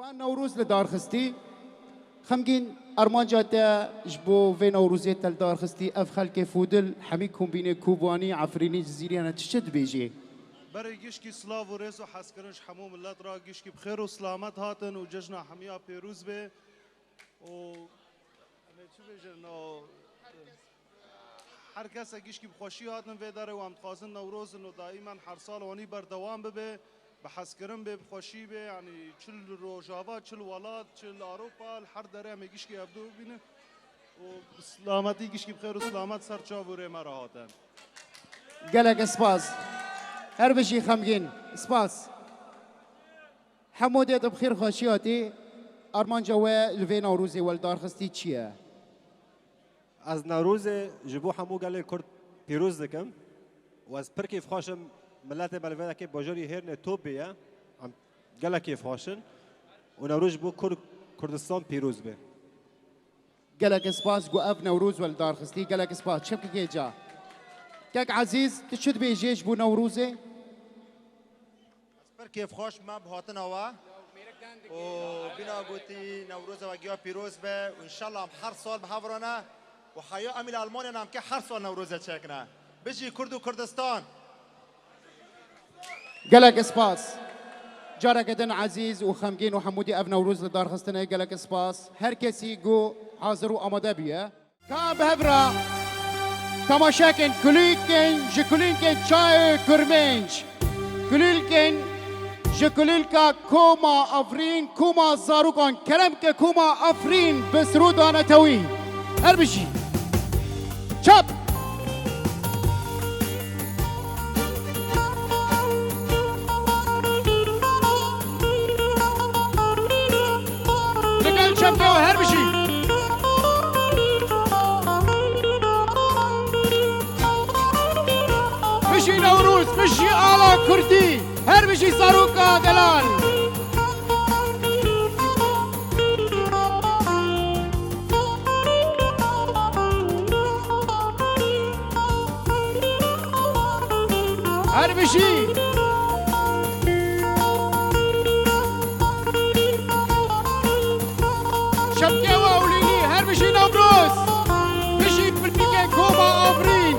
و نوروز لدارخستی خمگین ارمانجا تا جبو في نوروزي تل دارخستی اف خلق فودل حمی کومبینه کوبانی عفرینی جزیریانا تشد بیجی برای گیشکی سلاو و ریز و حسکرنش حمو ملت را گیشکی بخیر و سلامت هاتن و جشن حمیا پیروز به و چی بیجن هر کس گیشکی بخوشی هاتن و داره و هم تخوازن نوروز و دائما هر سال وانی بردوام به بحسکرن به بخوشی به یعنی چل روجاوا چل ولاد چل اروپا هر داره هم گیشکی ابدو بینه و سلامتی گیشکی بخیر و سلامت سر چاوره مرا هاتن گلک اسپاس هر بشی خمگین اسپاس حمودیت بخیر خوشیاتی ارمانجا و لفی نوروزی والدارخستی چیه؟ از نوروز جبو همو گله کرد پیروز دکم و از پر کیف خوشم ملت ملوه که باجری هرن توپ بیه هم گله کیف خوشن و نوروز جبو کردستان پیروز به گلک اسپاس گو اف نوروز والدارخستی گلک اسپاس شبکه که جا كاك عزيز تشد بيجيش بو نوروزي پر کیف خوش ما بهاتنا و بنا قوتي نوروز وگیا پیروز به و انشالله هر سال بهاورانا و حیا امیل آلمانیا نام که هر سال نوروز چکنا بجی کرد و کردستان قالك اسباس جارك دن عزيز وخمجين وحمودي اف نوروز لدار خستنا قالك اسباس هر كسي جو حاضر واماده بيه كاب هبرا تماشاكن كليكن جكليكن چای کرمنج كليكن جكليلكا كوما افرين كوما زاروكان كلامك كوما افرين بسرود انا توي هربشي شاب لقال شاب هربشي مشي نوروز مشي آلا كردي هر مشي صاروكا دلال هر مشي شبكة واوليني هر مشي نوروز مشي بالبيكا كوما افرين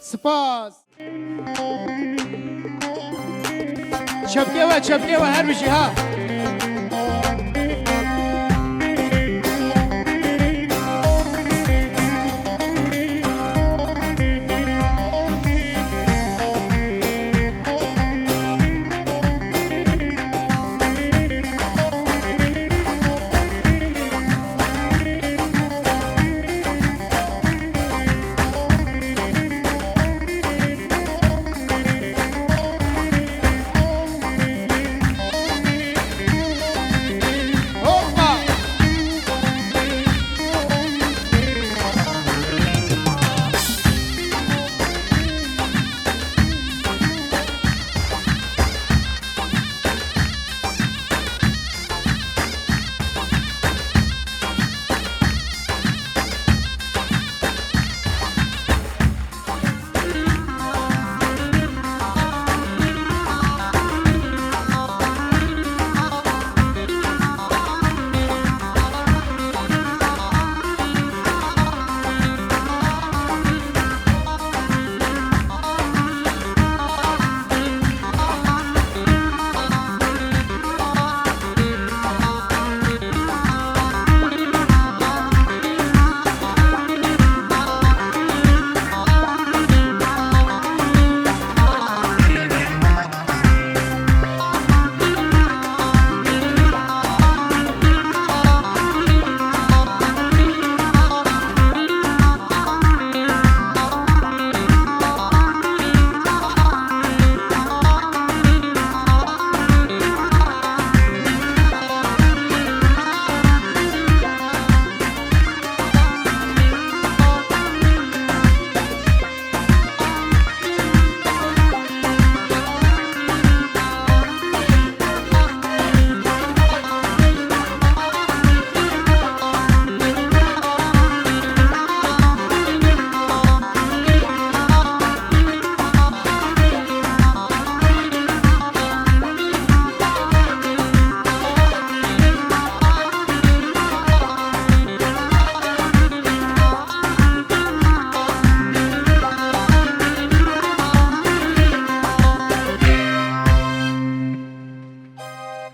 سپاس شبكة هر مشي ها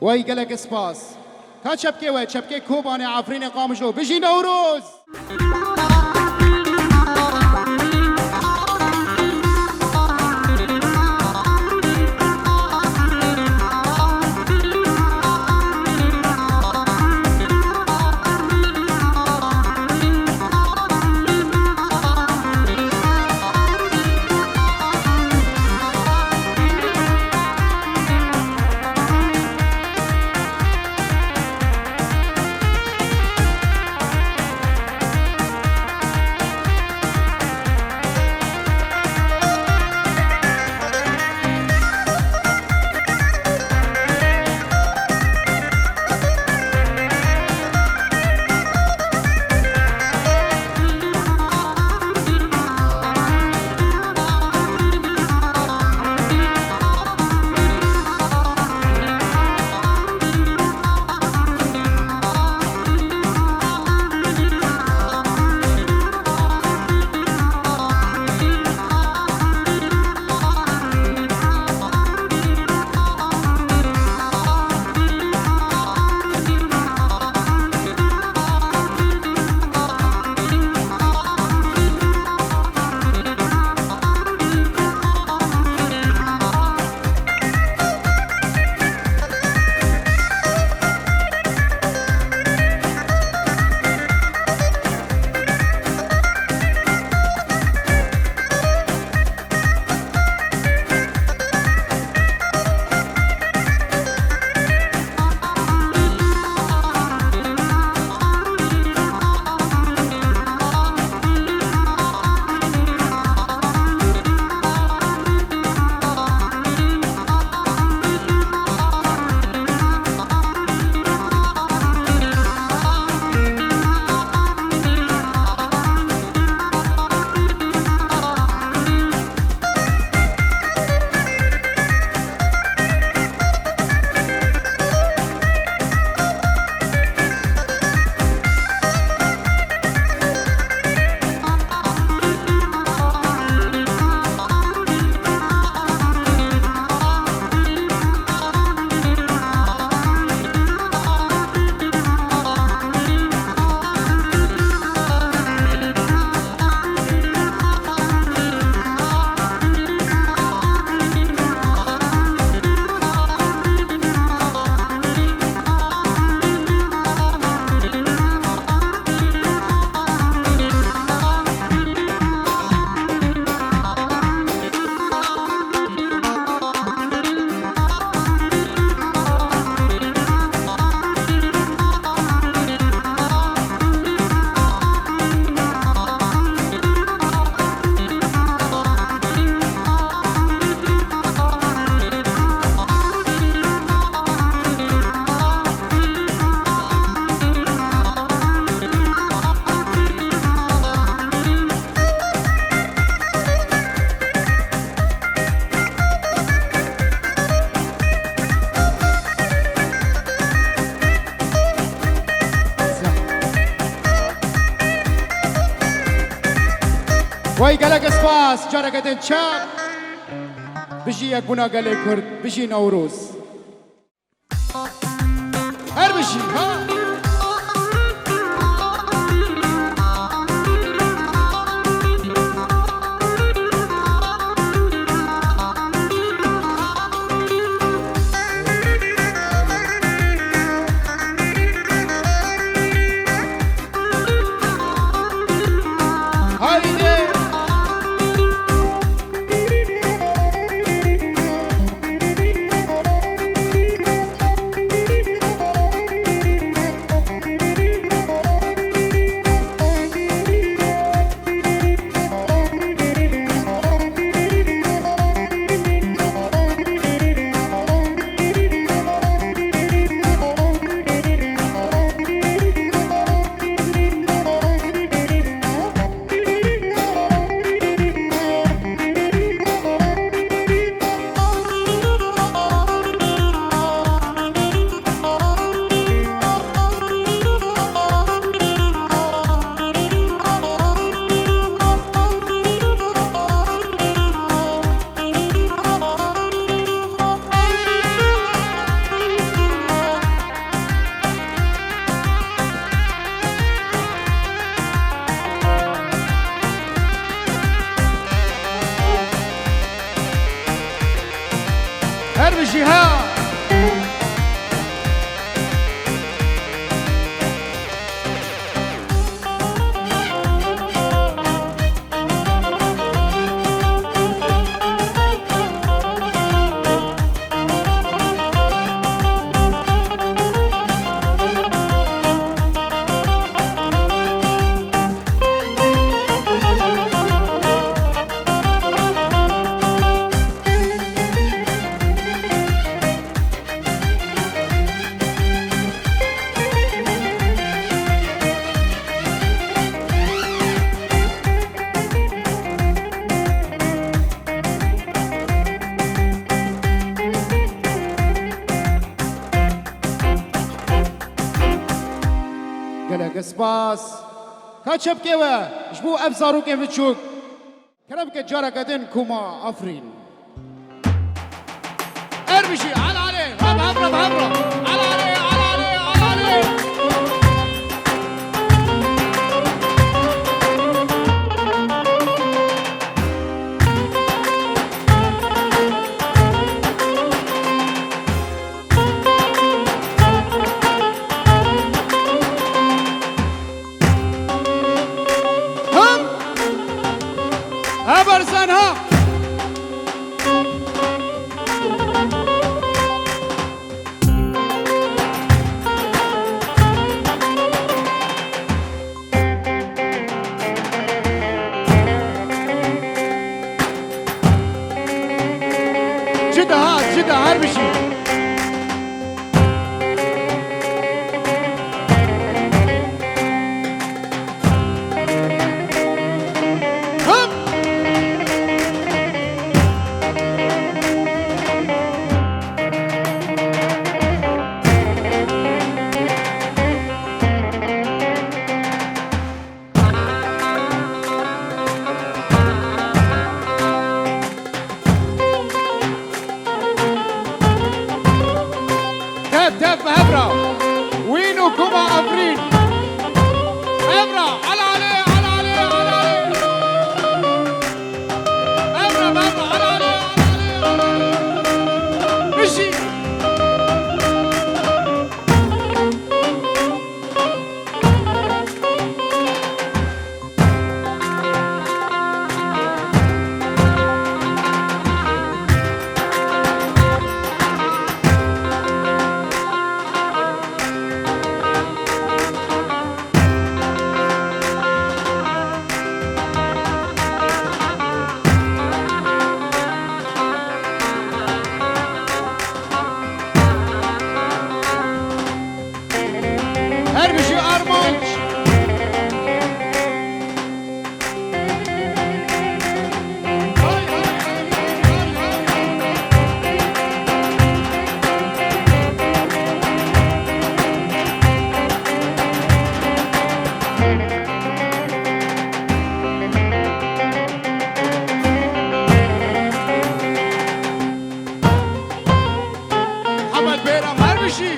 وای گلک سپاس کا چپکه و چپکه کوبانه عفرین قامشو بجی نوروز وای گلک سپاس جارکتن چپ بجی یک بنا گله کرد بجی نوروز هر بجی ها بشي ها قالك سباس كاتشب كيوا شبو ابزارو كيف تشوك كربك جارة قدن كوما افرين ارمشي على عليه هبرة على عليه على عليه برزن ها جدا هر بشي دب هبرة وينو كوما أفرين هبرة على عليه على عليه على عليه هبرة على عليه على عليه مشي هربشي أرمانش محمد بيرم هربشي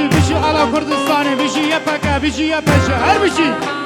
بشي على كردستاني بشي يبكى بشي يبشي هر بشي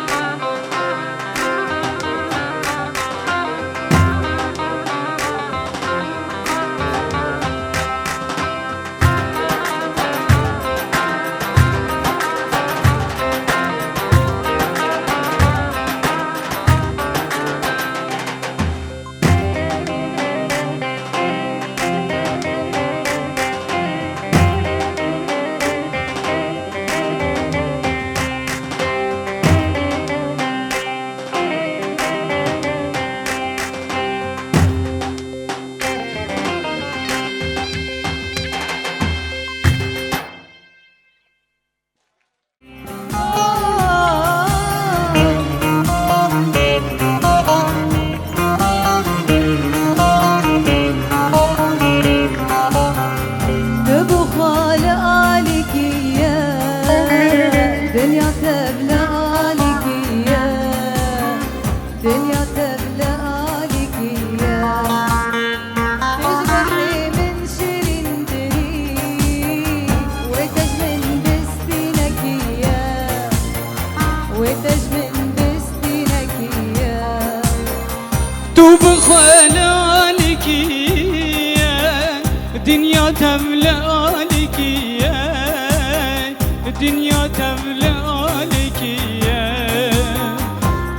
دنيا تبلالكية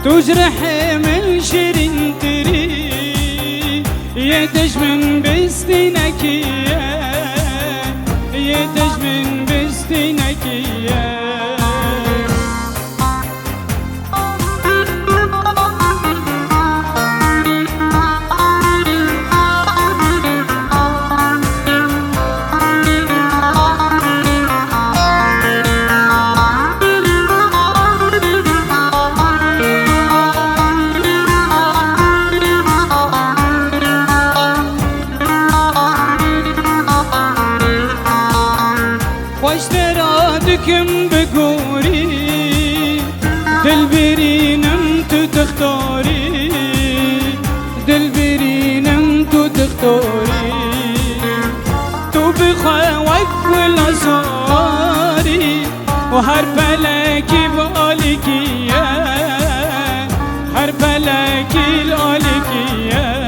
تجرح من شرين تري يدج من بستنكية يدج من بستنكية واشترادكم بقوري دلبرين انتو تختاري دلبرين انتو تختاري تو بخواك والأساري وهر بلاكي بالكية هر بلاكي الالكية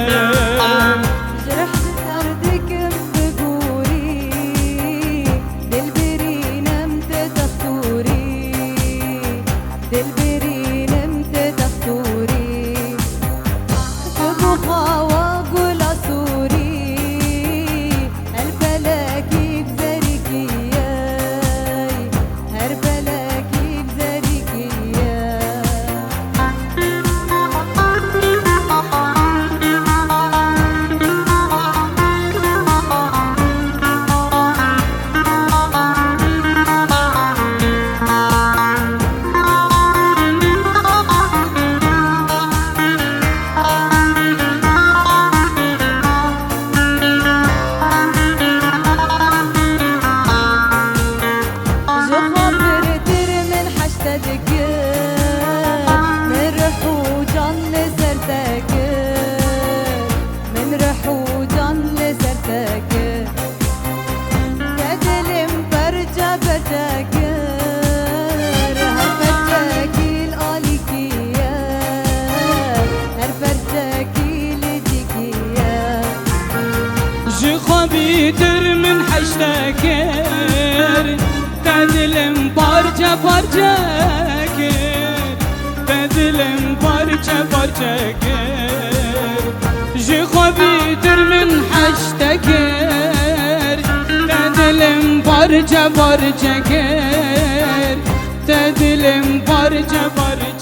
بيتر من حشتكر تدلم بارجة بارجكر تدلم بارجة بارجكر جخو بيتر من حشتكر تدلم بارجة بارجكر تدلم بارجة بارجكر